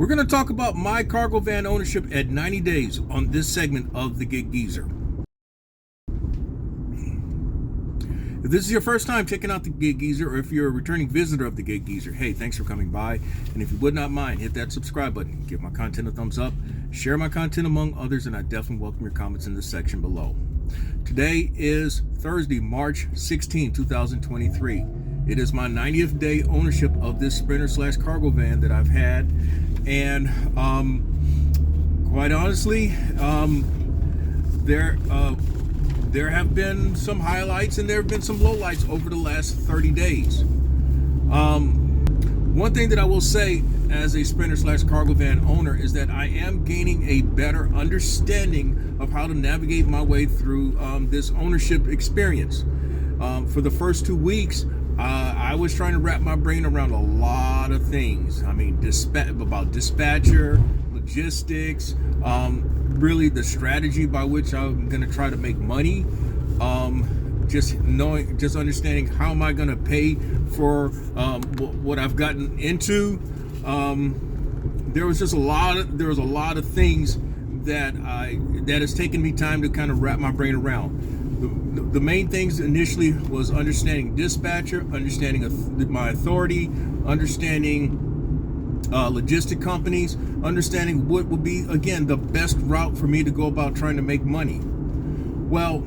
We're going to talk about my cargo van ownership at 90 days on this segment of the Gig Geezer. If this is your first time checking out the Gig Geezer, or if you're a returning visitor of the Gig Geezer, hey, thanks for coming by. And if you would not mind, hit that subscribe button, give my content a thumbs up, share my content among others, and I definitely welcome your comments in the section below. Today is Thursday, March 16, 2023. It is my 90th day ownership of this Sprinter/cargo van that I've had. And quite honestly, there have been some highlights and there have been some lowlights over the last 30 days. One thing that I will say as a Sprinter/cargo van owner is that I am gaining a better understanding of how to navigate my way through this ownership experience. For the first 2 weeks, I was trying to wrap my brain around a lot of things. I mean, about dispatcher, logistics, really the strategy by which I'm going to try to make money. Just understanding how am I going to pay for what I've gotten into. There was a lot of things that has taken me time to kind of wrap my brain around. The main things initially was understanding dispatcher, understanding my authority, understanding logistic companies, understanding what would be, again, the best route for me to go about trying to make money. Well,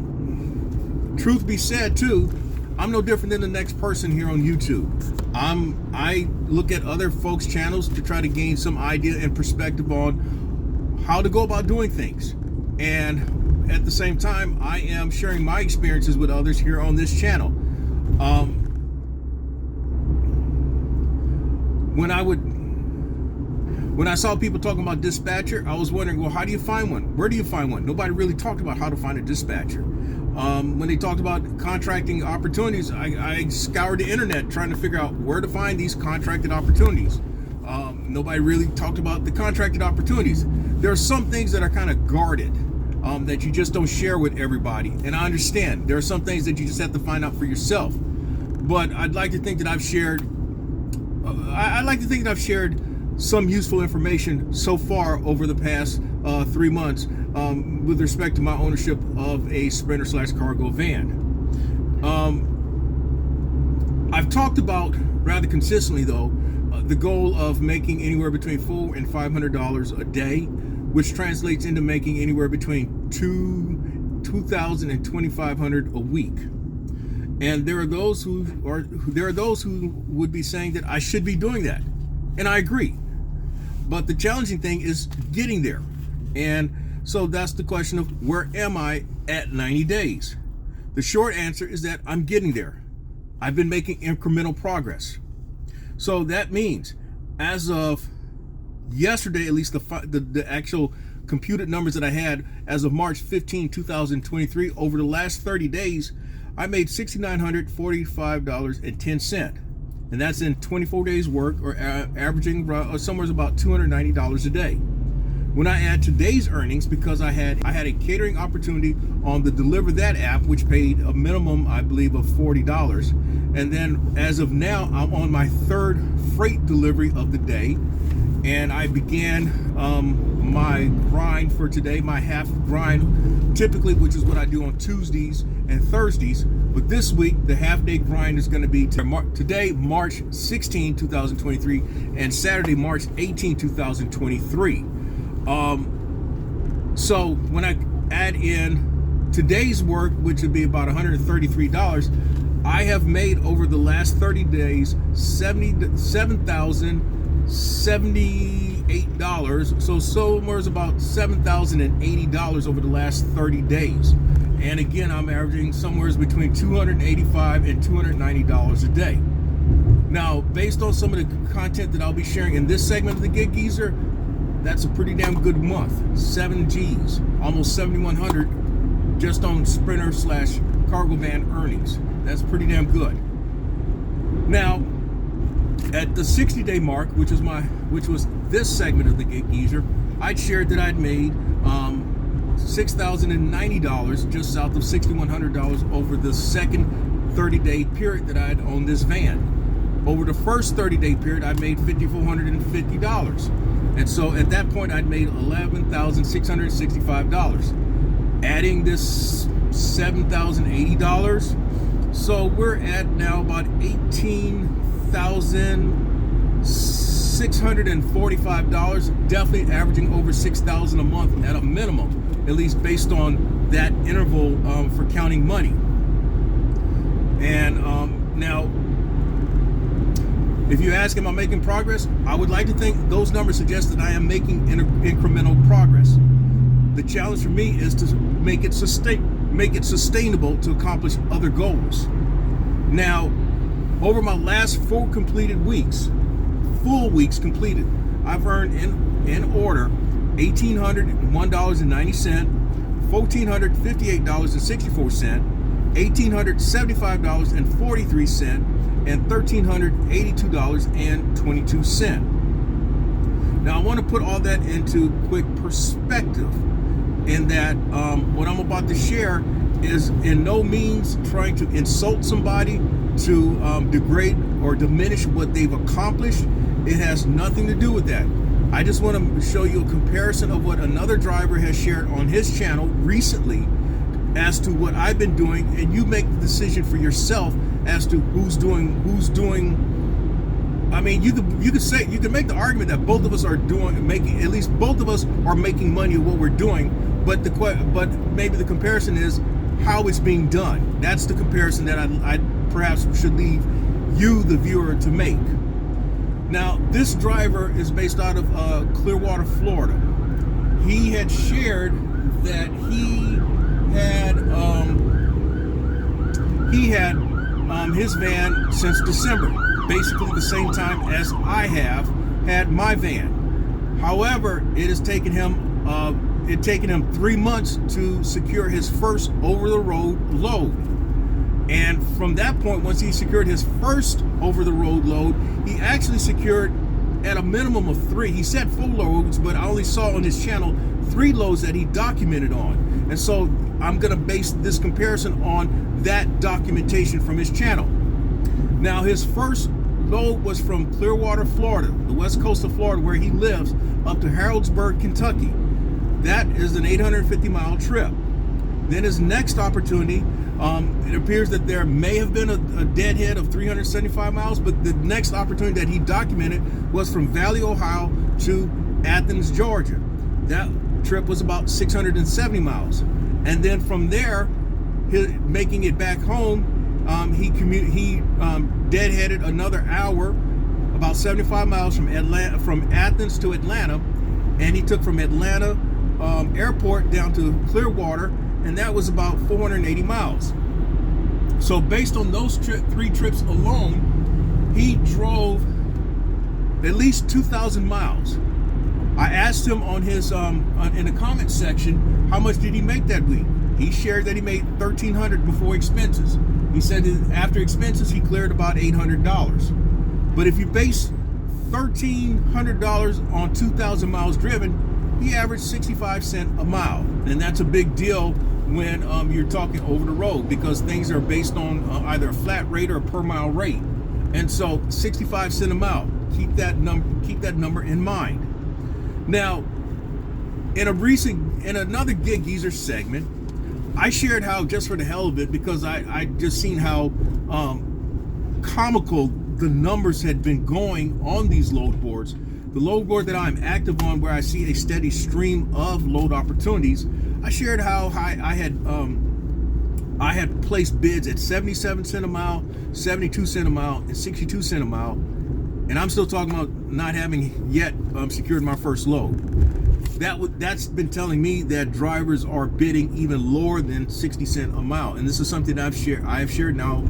truth be said too, I'm no different than the next person here on YouTube. I look at other folks' channels to try to gain some idea and perspective on how to go about doing things. And at the same time, I am sharing my experiences with others here on this channel. When I saw people talking about dispatcher, I was wondering, well, how do you find one? Where do you find one? Nobody really talked about how to find a dispatcher. When they talked about contracting opportunities, I scoured the internet trying to figure out where to find these contracted opportunities. Nobody really talked about the contracted opportunities. There are some things that are kind of guarded, that you just don't share with everybody. And I understand there are some things that you just have to find out for yourself. But I'd like to think that I've shared some useful information so far over the past 3 months with respect to my ownership of a Sprinter/cargo van. I've talked about rather consistently, though, the goal of making anywhere between $400 and $500 a day, which translates into making anywhere between $2,000 and $2,500 a week. And there are those who would be saying that I should be doing that, and I agree. But the challenging thing is getting there. And so that's the question of, where am I at 90 days? The short answer is that I'm getting there. I've been making incremental progress. So that means, as of yesterday, at least the actual computed numbers that I had as of March 15, 2023, over the last 30 days, I made $6,945.10. And that's in 24 days work, or averaging somewhere about $290 a day. When I add today's earnings, because I had a catering opportunity on the Deliver That app, which paid a minimum, I believe, of $40. And then as of now, I'm on my third freight delivery of the day. And I began my grind for today, my half grind, typically, which is what I do on Tuesdays and Thursdays. But this week, the half-day grind is going to be today, March 16, 2023, and Saturday, March 18, 2023. So when I add in today's work, which would be about $133, I have made over the last 30 days $7,078. So somewhere is about $7,080 over the last 30 days. And again, I'm averaging somewhere between $285 and $290 a day. Now, based on some of the content that I'll be sharing in this segment of the Gig Geezer, that's a pretty damn good month. 7 G's, almost 7,100 just on Sprinter/cargo van earnings. That's pretty damn good. Now, at the 60-day mark, which was this segment of the Gig Geezer, I'd shared that I'd made $6,090, just south of $6,100 over the second 30-day period that I had owned this van. Over the first 30-day period, I made $5,450. And so at that point, I'd made $11,665. Adding this $7,080, so we're at now about $18,645. Definitely averaging over $6,000 a month at a minimum, at least based on that interval for counting money. And now, if you ask, am I making progress? I would like to think those numbers suggest that I am making incremental progress. The challenge for me is to make it sustainable to accomplish other goals. Now, over my last 4 completed weeks, full weeks completed, I've earned in order $1,801.90, $1,458.64, $1,875.43, and $1,382.22. Now, I want to put all that into quick perspective, in that what I'm about to share is in no means trying to insult somebody, to degrade or diminish what they've accomplished. It has nothing to do with that. I just want to show you a comparison of what another driver has shared on his channel recently as to what I've been doing, and you make the decision for yourself as to who's doing. I mean, you could make the argument that both of us are at least both of us are making money at what we're doing, but maybe the comparison is how it's being done. That's the comparison that I perhaps should leave you, the viewer, to make. Now, this driver is based out of Clearwater, Florida. He had shared that he had his van since December, basically the same time as I have had my van. However, it has taken him 3 months to secure his first over-the-road load. And from that point, once he secured his first over-the-road load, he actually secured at a minimum of 3. He said 4 loads, but I only saw on his channel 3 loads that he documented on. And so I'm going to base this comparison on that documentation from his channel. Now, his first load was from Clearwater, Florida, the west coast of Florida, where he lives, up to Harrodsburg, Kentucky. That is an 850-mile trip. Then his next opportunity, it appears that there may have been a deadhead of 375 miles, but the next opportunity that he documented was from Valley, Ohio to Athens, Georgia. That trip was about 670 miles. And then from there, making it back home, he deadheaded another hour, about 75 miles from Athens to Atlanta, and he took from Atlanta airport down to Clearwater, and that was about 480 miles. So based on those 3 trips alone, he drove at least 2,000 miles. I asked him on his in the comment section, how much did he make that week? He shared that he made $1,300 before expenses. He said that after expenses, he cleared about $800. But if you base $1,300 on 2,000 miles driven, he averaged 65 cents a mile. And that's a big deal when you're talking over the road, because things are based on either a flat rate or a per mile rate. And so 65 cents a mile, keep that number in mind. Now, in another Gig Geezer segment, I shared how, just for the hell of it, because I just seen how comical the numbers had been going on these load boards. The load board that I'm active on, where I see a steady stream of load opportunities, I shared how I had placed bids at 77 cents a mile, 72 cents a mile, and 62 cents a mile, and I'm still talking about not having yet secured my first load. That's been telling me that drivers are bidding even lower than 60 cents a mile, and this is something I have shared now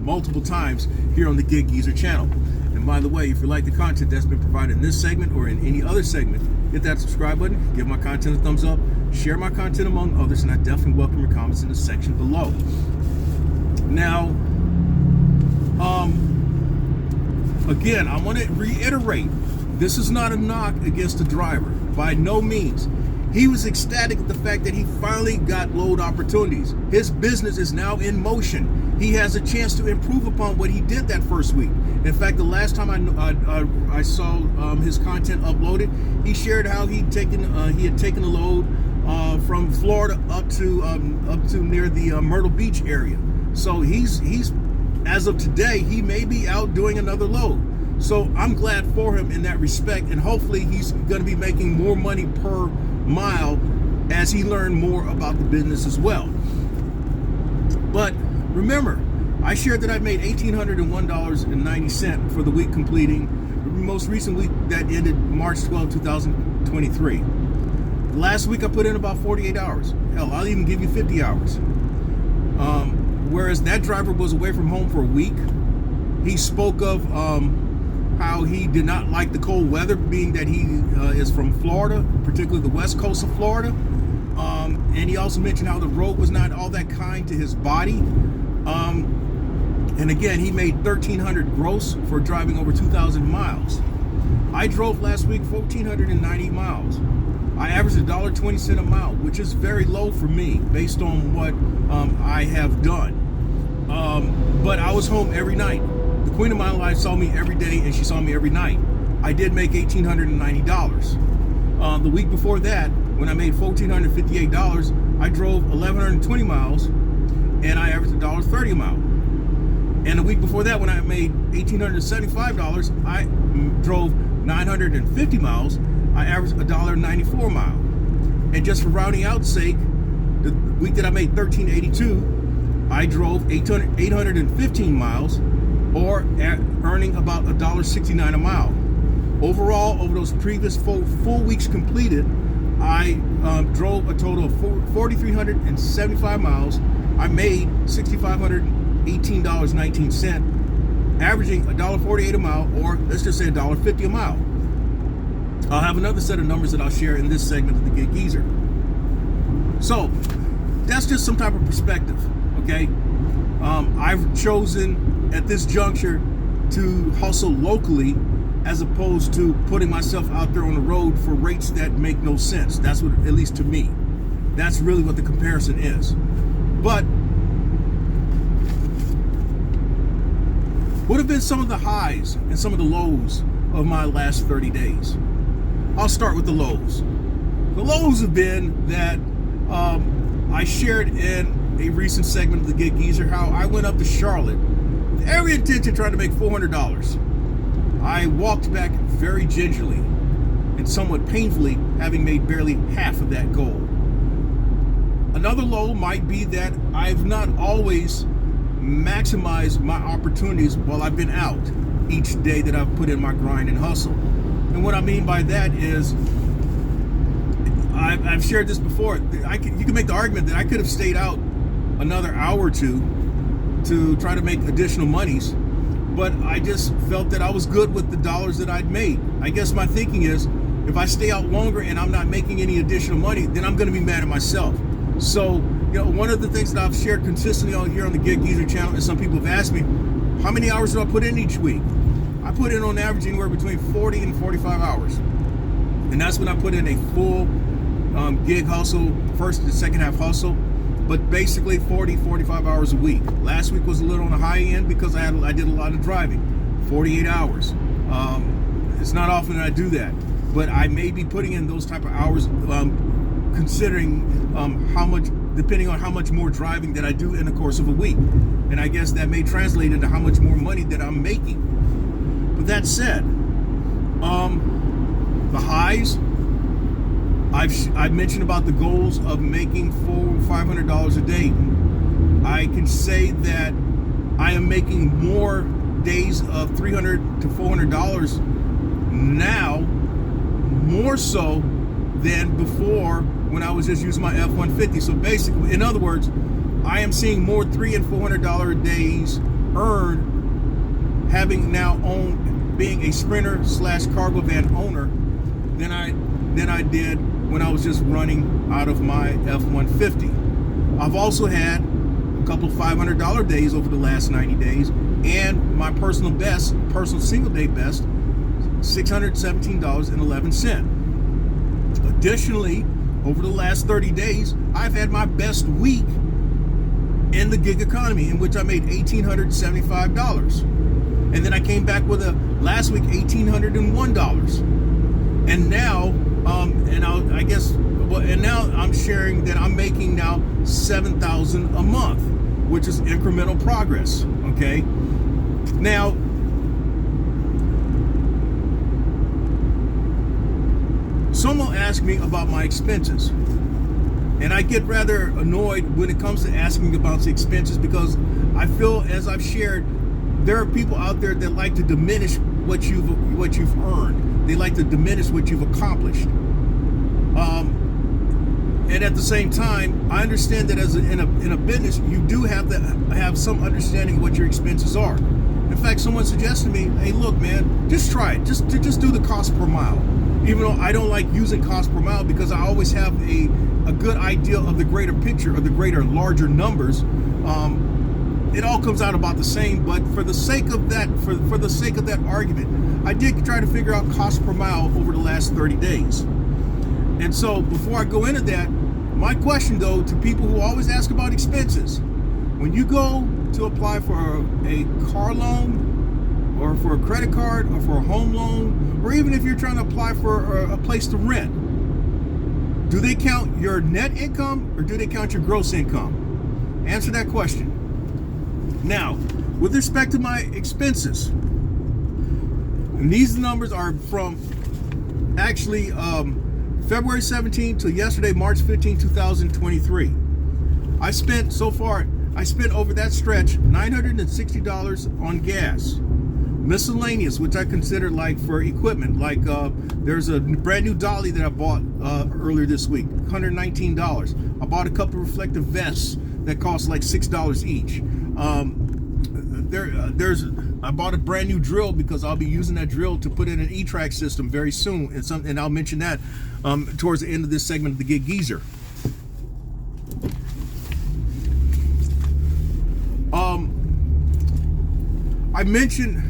multiple times here on the Gig Geezer channel. And by the way, if you like the content that's been provided in this segment or in any other segment, hit that subscribe button, give my content a thumbs up, share my content among others, and I definitely welcome your comments in the section below. Now, again, I want to reiterate, this is not a knock against the driver. By no means. He was ecstatic at the fact that he finally got load opportunities. His business is now in motion. He has a chance to improve upon what he did that first week. In fact, the last time I saw his content uploaded, he shared how he had taken a load from Florida up to near the Myrtle Beach area. So he's as of today, he may be out doing another load. So I'm glad for him in that respect, and hopefully he's going to be making more money per mile as he learned more about the business as well. But remember, I shared that I made $1,801.90 for the week completing the most recent week that ended March 12, 2023. Last week I put in about 48 hours. Hell, I'll even give you 50 hours. Whereas that driver was away from home for a week. He spoke of how he did not like the cold weather, being that he is from Florida, particularly the west coast of Florida. And he also mentioned how the road was not all that kind to his body. And again, he made $1,300 gross for driving over 2,000 miles. I drove last week 1,490 miles. I averaged $1.20 a mile, which is very low for me based on what I have done. But I was home every night. The queen of my life saw me every day, and she saw me every night. I did make $1,890. The week before that, when I made $1,458, I drove 1,120 miles, and I averaged $1.30 a mile. And the week before that, when I made $1,875, I drove 950 miles. I averaged $1.94 a mile. And just for rounding out sake, the week that I made $1,382, I drove 815 miles, or earning about $1.69 a mile. Overall, over those previous full weeks completed, I drove a total of 4,375 miles. I made $6,518.19, averaging $1.48 a mile, or let's just say $1.50 a mile. I'll have another set of numbers that I'll share in this segment of the Gig Geezer. So that's just some type of perspective, okay? I've chosen at this juncture to hustle locally as opposed to putting myself out there on the road for rates that make no sense. That's what, at least to me, that's really what the comparison is. But what have been some of the highs and some of the lows of my last 30 days? I'll start with the lows. The lows have been that I shared in a recent segment of the Gig Geezer how I went up to Charlotte with every intention trying to make $400. I walked back very gingerly and somewhat painfully, having made barely half of that goal. Another low might be that I've not always maximized my opportunities while I've been out each day that I've put in my grind and hustle. And what I mean by that is, I've shared this before. You can make the argument that I could have stayed out another hour or two to try to make additional monies, but I just felt that I was good with the dollars that I'd made. I guess my thinking is, if I stay out longer and I'm not making any additional money, then I'm going to be mad at myself. So, one of the things that I've shared consistently here on the Gig Geezer channel is some people have asked me, how many hours do I put in each week? I put in on average anywhere between 40 and 45 hours. And that's when I put in a full gig hustle, first and second half hustle, but basically 40, 45 hours a week. Last week was a little on the high end because I did a lot of driving, 48 hours. It's not often that I do that, but I may be putting in those type of hours considering how much, depending on how much more driving that I do in the course of a week. And I guess that may translate into how much more money that I'm making. But that said, the highs, I've mentioned about the goals of making $400-500 a day. I can say that I am making more days of $300 to $400 now, more so than before when I was just using my F-150. So basically, in other words, I am seeing more $300 and $400 days earned having now being a Sprinter / cargo van owner than I did when I was just running out of my F-150. I've also had a couple of $500 days over the last 90 days, and my personal single day best, $617.11. Additionally, over the last 30 days, I've had my best week in the gig economy, in which I made $1,875. And then I came back with last week $1,801. And now, and now I'm sharing that I'm making now $7,000 a month, which is incremental progress. Okay. Now, someone asked me about my expenses, and I get rather annoyed when it comes to asking about the expenses, because I feel, as I've shared, there are people out there that like to diminish what you've earned. They like to diminish what you've accomplished. And at the same time, I understand that in a business, you do have to have some understanding of what your expenses are. In fact, someone suggested to me, hey, look, man, just try it. Just do the cost per mile. Even though I don't like using cost per mile, because I always have a good idea of the greater picture, of the larger numbers. It all comes out about the same, but for the sake of that, for the sake of that argument, I did try to figure out cost per mile over the last 30 days. And so before I go into that, my question though to people who always ask about expenses, when you go to apply for a car loan, or for a credit card, or for a home loan, or even if you're trying to apply for a place to rent, do they count your net income or do they count your gross income? Answer that question. Now, with respect to my expenses, and these numbers are from actually February 17 to yesterday, March 15, 2023. I spent over that stretch $960 on gas. Miscellaneous, which I consider like for equipment, like there's a brand new dolly that I bought earlier this week, $119. I bought a couple of reflective vests that cost like $6 each. I bought a brand new drill because I'll be using that drill to put in an E-track system very soon, and I'll mention that towards the end of this segment of the Gig Geezer. I mentioned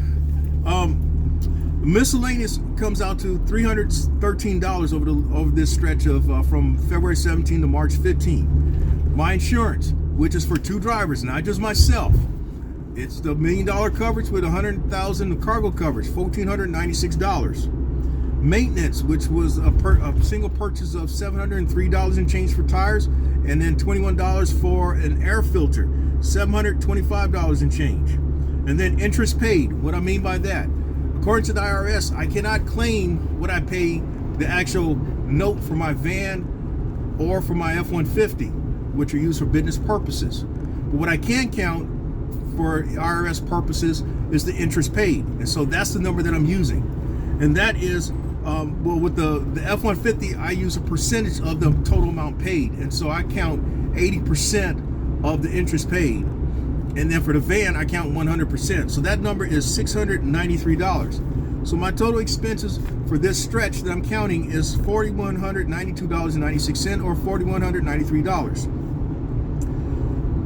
miscellaneous comes out to $313 over this stretch of from February 17 to March 15. My insurance, which is for 2 drivers, not just myself. It's the $1 million coverage with $100,000 cargo coverage, $1,496. Maintenance, which was a single purchase of $703 and change for tires, and then $21 for an air filter, $725 and change. And then interest paid. What I mean by that, according to the IRS, I cannot claim what I pay the actual note for my van or for my F-150, which are used for business purposes. But what I can count for IRS purposes is the interest paid. And so that's the number that I'm using. And that is, well, with the F-150, I use a percentage of the total amount paid. And so I count 80% of the interest paid. And then for the van, I count 100%. So that number is $693. So my total expenses for this stretch that I'm counting is $4,192.96 or $4,193.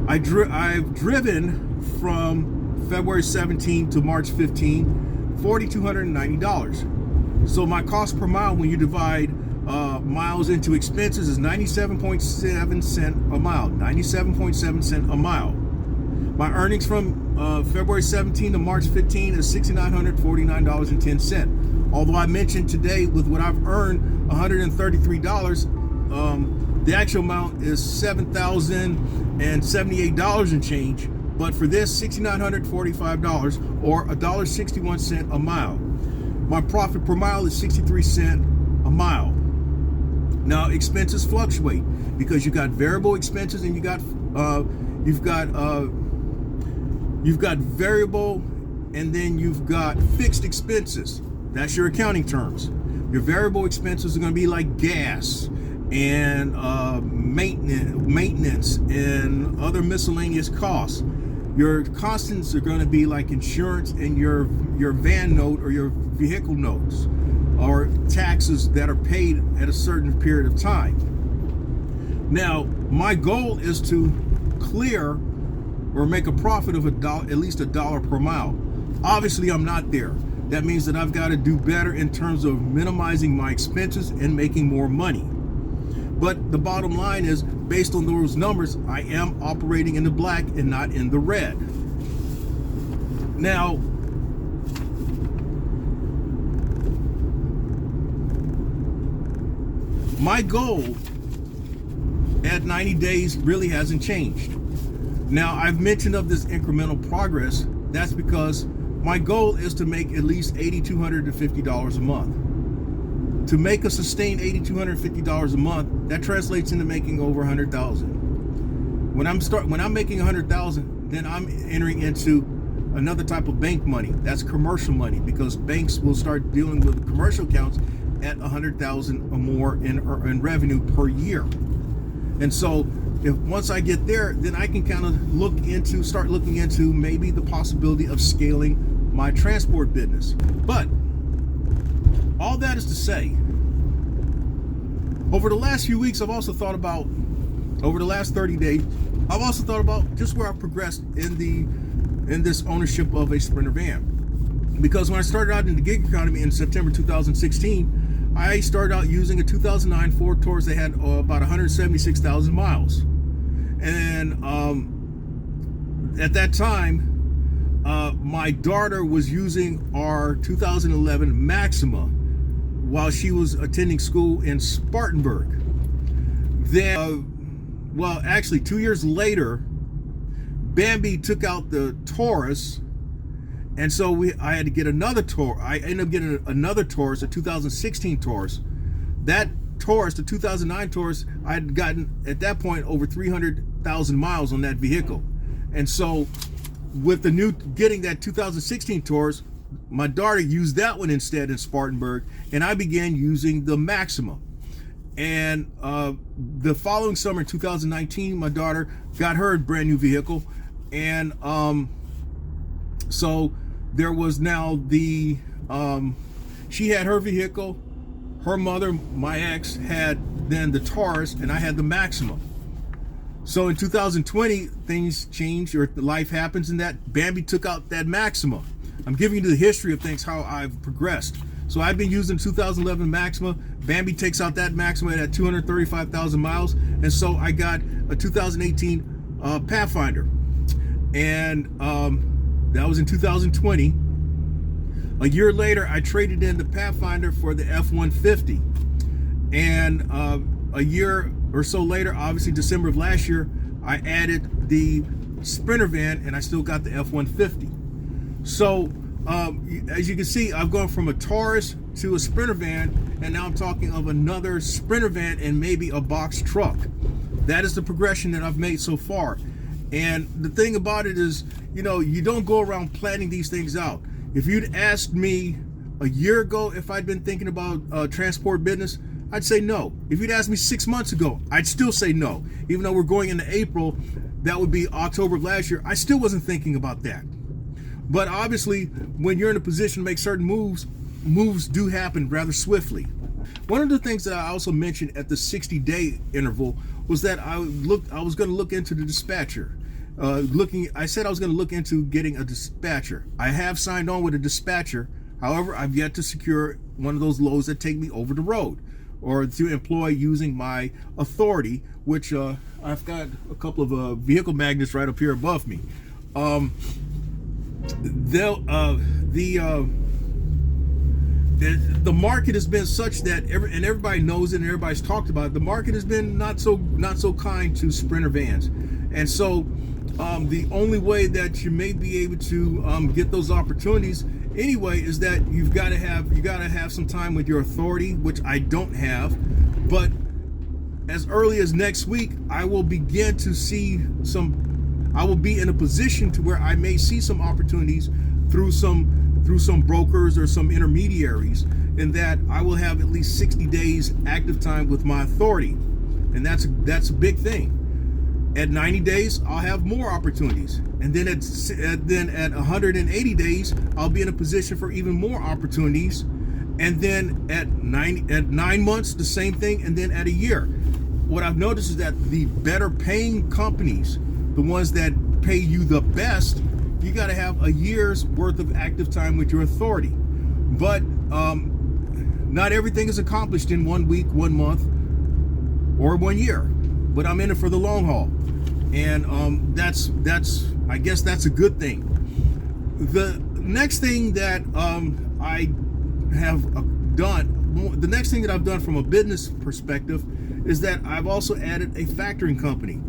I've driven from February 17 to March 15, $4,290. So my cost per mile when you divide miles into expenses is 97.7 cents a mile. 97.7 cents a mile. My earnings from February 17 to March 15 is $6,949.10. Although I mentioned today with what I've earned, $133, the actual amount is $7,078 and change. But for this, $6,945 or $1.61 a mile. My profit per mile is 63 cents a mile. Now expenses fluctuate because you got variable expenses and you've got variable, and then you've got fixed expenses. That's your accounting terms. Your variable expenses are going to be like gas and maintenance and other miscellaneous costs. Your constants are going to be like insurance and your van note or your vehicle notes or taxes that are paid at a certain period of time. Now, my goal is to clear or make a profit of at least $1 per mile. Obviously, I'm not there. That means that I've got to do better in terms of minimizing my expenses and making more money. But the bottom line is, based on those numbers, I am operating in the black and not in the red. Now, my goal at 90 days really hasn't changed. Now, I've mentioned of this incremental progress. That's because my goal is to make at least $8,250 a month. To make a sustained $8,250 a month, that translates into making over $100,000. When I'm making $100,000, then I'm entering into another type of bank money. That's commercial money, because banks will start dealing with commercial accounts at $100,000 or more in revenue per year. And so if once I get there, then I can kind of start looking into maybe the possibility of scaling my transport business. But all that is to say, over the last few weeks, over the last 30 days, I've also thought about just where I've progressed in this ownership of a Sprinter van. Because when I started out in the gig economy in September 2016, I started out using a 2009 Ford Taurus that had about 176,000 miles. And at that time, my daughter was using our 2011 Maxima while she was attending school in Spartanburg. Then, well, actually 2 years later, Bambi took out the Taurus, and so I had to get another Taurus. I ended up getting another Taurus, a 2016 Taurus. That Taurus, the 2009 Taurus, I had gotten at that point over 300,000 miles on that vehicle. And so with getting that 2016 Taurus, my daughter used that one instead in Spartanburg, and I began using the Maxima. And the following summer in 2019, my daughter got her brand new vehicle. And so there was now she had her vehicle, her mother, my ex, had then the Taurus, and I had the Maxima. So in 2020, things changed, or life happens, and that Bambi took out that Maxima. I'm giving you the history of things, how I've progressed. So I've been using 2011 Maxima. Bambi takes out that Maxima at 235,000 miles, and so I got a 2018 Pathfinder, and that was in 2020. A year later, I traded in the Pathfinder for the F-150, and a year or so later, obviously December of last year, I added the Sprinter van, and I still got the F-150. So as you can see, I've gone from a Taurus to a Sprinter van, and now I'm talking of another Sprinter van and maybe a box truck. That is the progression that I've made so far. And the thing about it is, you don't go around planning these things out. If you'd asked me a year ago if I'd been thinking about transport business, I'd say no. If you'd asked me 6 months ago, I'd still say no. Even though we're going into April, that would be October of last year, I still wasn't thinking about that. But obviously, when you're in a position to make certain moves do happen rather swiftly. One of the things that I also mentioned at the 60-day interval was that I was going to look into the dispatcher. I said I was going to look into getting a dispatcher. I have signed on with a dispatcher. However, I've yet to secure one of those loads that take me over the road, or to employ using my authority, which I've got a couple of vehicle magnets right up here above me. The market has been such that everybody knows it and everybody's talked about it. The market has been not so kind to Sprinter vans, and so the only way that you may be able to get those opportunities anyway is that you got to have some time with your authority, which I don't have. But as early as next week, I will begin to see I will be in a position to where I may see some opportunities through some brokers or some intermediaries, in that I will have at least 60 days active time with my authority, and that's a big thing. At 90 days, I'll have more opportunities, and then at 180 days, I'll be in a position for even more opportunities, and then at 9 months, the same thing, and then at a year. What I've noticed is that the better paying companies, the ones that pay you the best, you got to have a year's worth of active time with your authority. But not everything is accomplished in 1 week, 1 month. or 1 year, but I'm in it for the long haul, and that's I guess that's a good thing. The next thing that I have done, the next thing that I've done from a business perspective, is that I've also added a factoring company.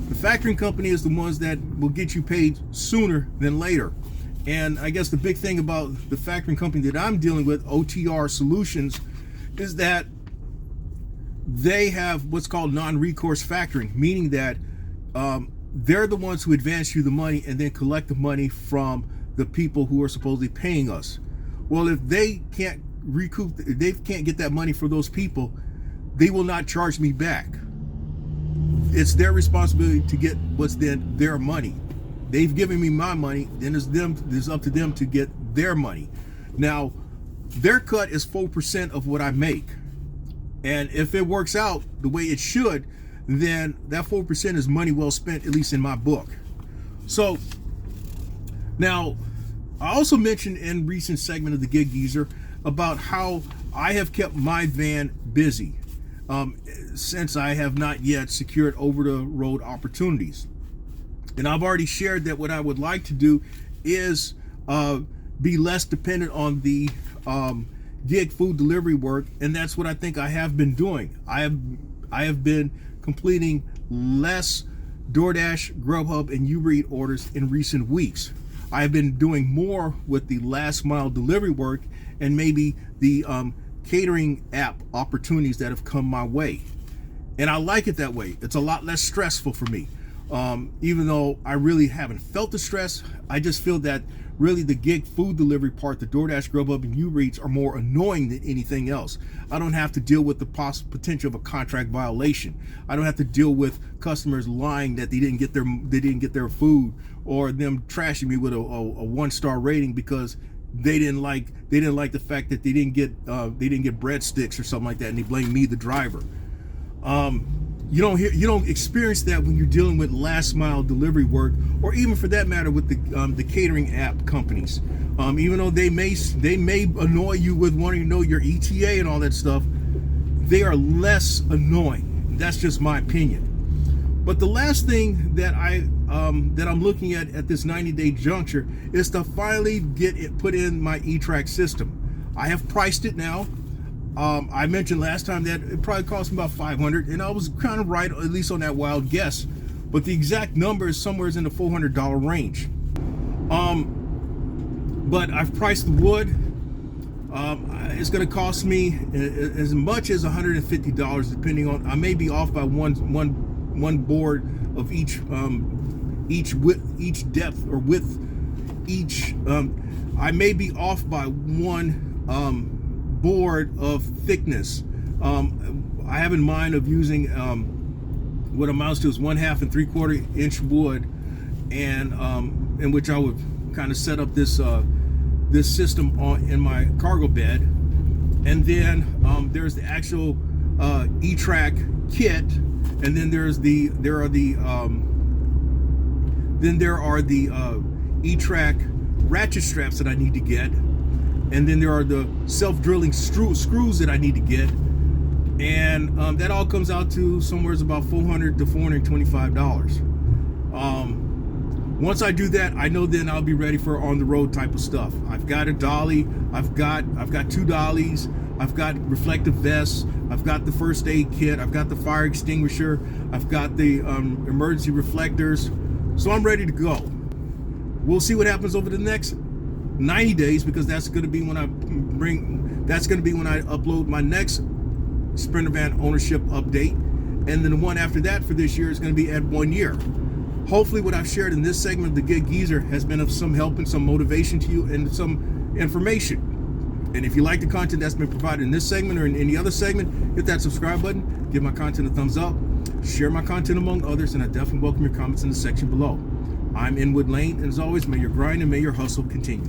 The factoring company is the ones that will get you paid sooner than later. And I guess the big thing about the factoring company that I'm dealing with, OTR Solutions, is that they have what's called non-recourse factoring, meaning that they're the ones who advance you the money and then collect the money from the people who are supposedly paying us. Well, if they can't recoup, if they can't get that money for those people, they will not charge me back. It's their responsibility to get what's then their money. They've given me my money, then it's up to them to get their money. Now, their cut is 4% of what I make. And if it works out the way it should, then that 4% is money well spent, at least in my book. So now, I also mentioned in recent segment of the Gig Geezer about how I have kept my van busy since I have not yet secured over-the-road opportunities. And I've already shared that what I would like to do is be less dependent on the gig food delivery work, and that's what I think I have been doing. I have been completing less DoorDash, Grubhub, and Ubereats orders in recent weeks. I have been doing more with the last mile delivery work and maybe the catering app opportunities that have come my way. And I like it that way. It's a lot less stressful for me. Even though I really haven't felt the stress, I just feel that really the gig food delivery part, the DoorDash, Grubhub, and Ubereats are more annoying than anything else. I don't have to deal with the potential of a contract violation. I don't have to deal with customers lying that they didn't get their food, or them trashing me with a 1-star rating because they didn't like the fact that they didn't get breadsticks or something like that, and they blame me, the driver. You don't experience that when you're dealing with last mile delivery work, or even for that matter with the catering app companies. Even though they may annoy you with wanting to know your ETA and all that stuff, they are less annoying. That's just my opinion. But the last thing that I'm looking at this 90-day juncture is to finally get it put in my eTrack system. I have priced it now. I mentioned last time that it probably cost me about $500, and I was kind of right, at least on that wild guess. But the exact number is somewhere in the $400 range. But I've priced the wood. It's going to cost me as much as $150, depending on. I may be off by one board of each depth or width. I may be off by one board of thickness. I have in mind of using what amounts to is 1/2 and 3/4 inch wood, and in which I would kind of set up this system in my cargo bed, and then there's the actual eTrack kit, and then there are the eTrack ratchet straps that I need to get. And then there are the self-drilling screws that I need to get. And that all comes out to somewhere about $400 to $425. Once I do that, I know then I'll be ready for on-the-road type of stuff. I've got a dolly. I've got 2 dollies. I've got reflective vests. I've got the first aid kit. I've got the fire extinguisher. I've got the emergency reflectors. So I'm ready to go. We'll see what happens over the next 90 days, because that's going to be when I upload my next Sprinter van ownership update, and then the one after that for this year is going to be at 1 year. Hopefully what I've shared in this segment of the Gig Geezer has been of some help and some motivation to you and some information. And if you like the content that's been provided in this segment or in any other segment, hit that subscribe button, give my content a thumbs up, share my content among others, and I definitely welcome your comments in the section below. I'm Inwood Lane, and as always, may your grind and may your hustle continue.